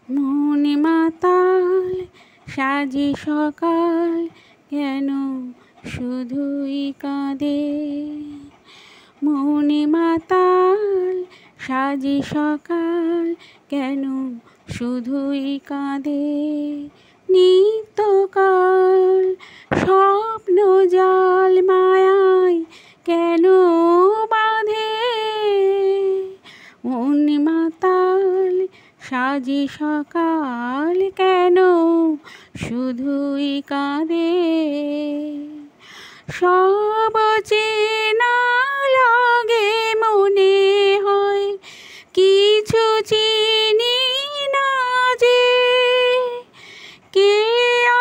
মন মাতাল সাজে সকাল, কেন শুধুই কাঁদে। মন মাতাল সাজে সকাল, কেন শুধুই কাঁদে। নিত্যকাল স্বপ্ন জাল মায়ায় কেন বাঁধে। মন মাতাল সাজে সকাল, কেন শুধুই কাঁদে। সব চেনা লাগে মনে হয়, কিছু চিনি না যে। কে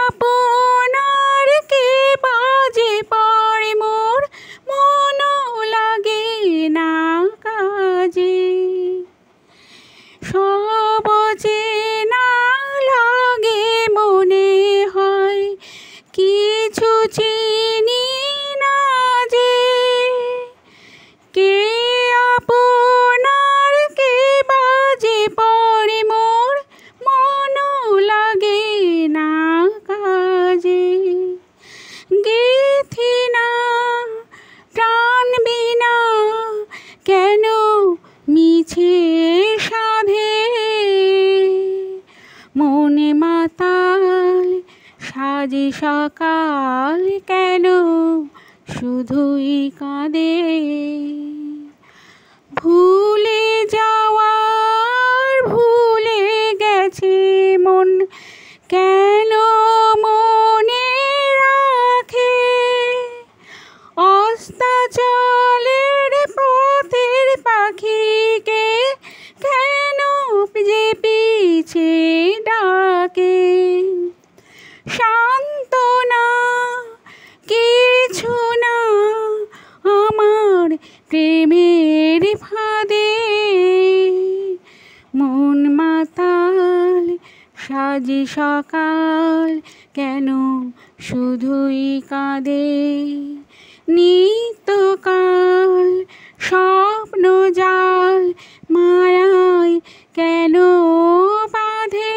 আপনার কে বাজে পড়ে মোর, মনও লাগে না কাজে। সব চেনা লাগে মনে হয়, কিছু চিনি না যে। কে আপনার কে বাজে পড়ে মোর, মনও লাগে না কাজে। গেথি না প্রাণ বিনা কেন মিছে সাধে। মন মাতাল সাজে সকাল, কেন শুধুই কাঁদে। ভুলে যাওয়ার ভুলে গেছে মন, কেন মনে রাখে। অস্তাচলের পথের পাখিকে কেন যে পিছে ডাকে। সান্ত্বনা কিছু না আমার প্রেমের ফাঁদে। মন মাতাল সাজে সকাল, কেন শুধুই কাঁদে। নিত্যকাল স্বপ্ন জাল মায়ায় কেন বাঁধে।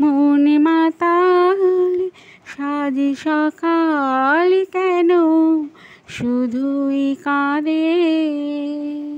মন মাতাল সাজে সকাল, কেন শুধুই কাঁদে।